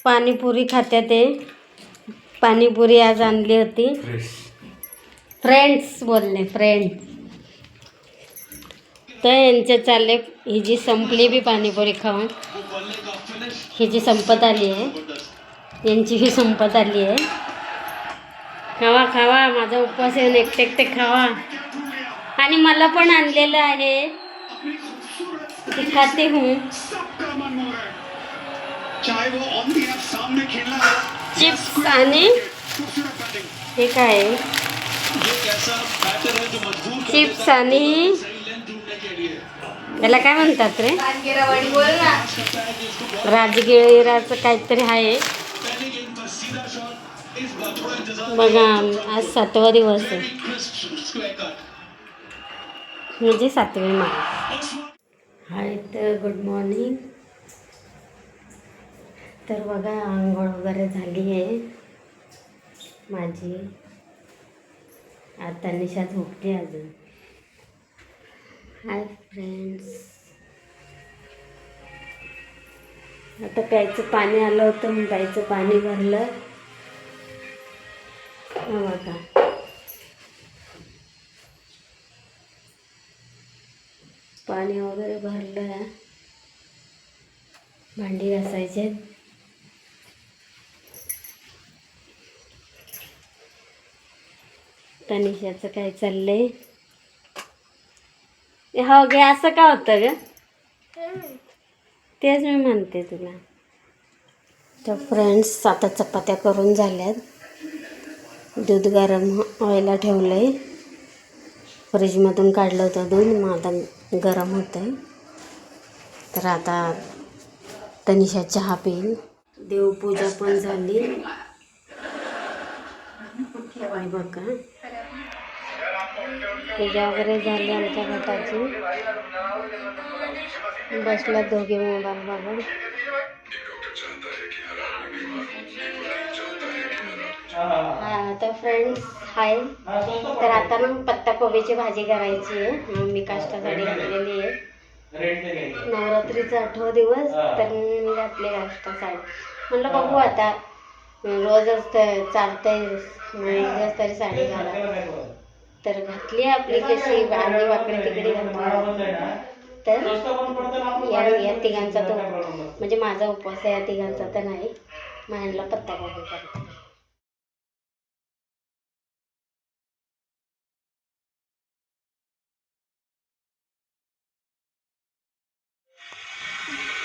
पाणीपुरी खात्यात ते पाणीपुरी आज आणली होती. फ्रेंड्स बोलले फ्रेंड. तर यांचे चालले ही जी संपली बी पाणीपुरी खाऊन, ही जी संपत आली आहे यांची ही संपत आली आहे. खावा खावा, माझा उपवास येऊन एकटे एकटे खावा. आणि मला पण आणलेलं आहे, दिखाते हूँ. चिप्स आणि हे काय चिप्स आणि याला काय म्हणतात रे, राजगिराचं काहीतरी आहे बघा. आज 7वा दिवस आहे, म्हणजे 7वी माळ. हाय तर गुड मॉर्निंग. तर बघा आंघोळ वगैरे झाली आहे माझी. आता निशा झोपली अजून. Hi friends. आता प्यायचं पाणी आलं होतं, मी प्यायचं पाणी भरलं. बघा पाणी वगैरे भरलं. भांडी घासायचे. तनिषाचं काय चाललंय. हो गे, असं का होतं ग, तेच मी म्हणते तुला. तर फ्रेंड्स आता चपात्या करून झाल्यात. दूध गरम व्हायला ठेवलं आहे, फ्रीजमधून काढलं होतं दूध, मग आता गरम होतं आहे. तर आता तनिषा चहा पिईल. देवपूजा पण झाली बघा. पूजा वगैरे झाली आमच्या घटाची. बसल्या दोघे मोबाईल बघून. हा तर फ्रेंड्स हाय. तर आता ना पत्ताकोबीची भाजी करायची आहे. मी काष्टा साडी घातलेली आहे. नवरात्रीचा 8वा दिवस, तर मी घातली काष्टा साडी. म्हणलं बघू आता, रोजच चालतंय, दिवस तरी साडी घाला. तर घातली आपली कशी आधी वाकडी तिकडे घातली. तर या तिघांचा तो म्हणजे माझा उपवास आहे, या तिघांचा तर नाही. माझ्याला पत्ताकोबी करते.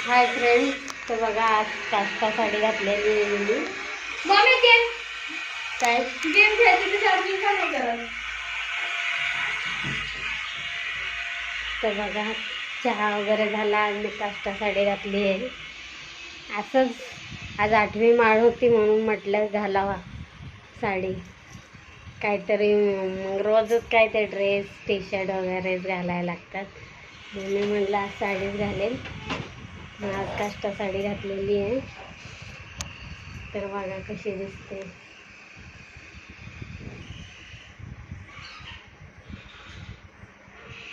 Hi friend. तर बघा आज काष्टा साडी घातलेली आहे मी. काय गेम खेळायची चार्जिंग का नाही करत. तर बघा चहा वगैरे झाला. आज मी काष्टा साडी घातली आहे. असंच आज 8वी माळ होती म्हणून म्हटलं घालावा साडी. काहीतरी रोजच काय ते ड्रेस टी शर्ट वगैरेच घालायला लागतात. मी म्हटलं आज साडीच घालेल. आज काष्टा साडी घातलेली आहे. तर बघा कशी दिसते.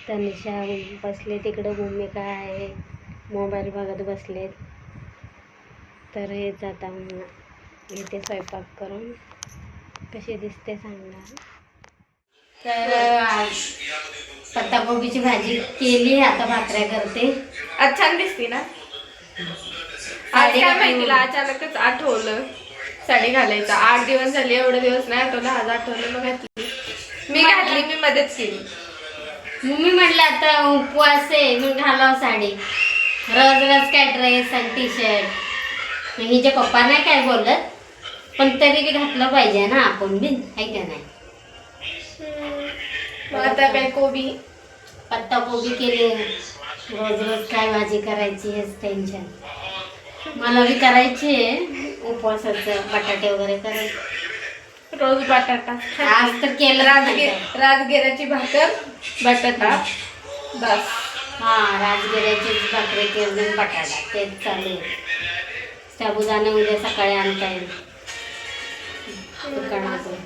तनिषा बसले तिकडं, भूमिका आहे मोबाईल बघत बसलेत. तर हेच आता इथे स्वयंपाक करून कशी दिसते सांगा. तर आज पत्ताकोबीची भाजी केली, आता भाकऱ्या करते. आज छान दिसते ना. आज काय माहिती अचानकच आठवलं साडी घालायचं. 8 दिवस झाले, एवढे दिवस नाही आठवलं, आज आठवलं मग घातली. मी मदत केली. मी म्हटलं आता उपवास आहे मग घालावं साडी. रोज रोज काय ड्रेस आणि टी शर्ट. हिचे पप्पा नाही काय बोलत, पण तरी बी घातलं पाहिजे ना आपण बी, आहे का नाही. आता काय पत्ताकोबी केली. रोज रोज काय भाजी करायची हेच टेन्शन. मला बी करायची आहे उपवासाचं, बटाटे वगैरे करायचे. रोज बटाटा आज तर केलं. राजगिराची भाकर बटाटा बस. हा राजगिऱ्याची भाकरी केली, बटाटा तेच चालू आहे. साबुदाणा उद्या सकाळी आणता येईल दुकानातून.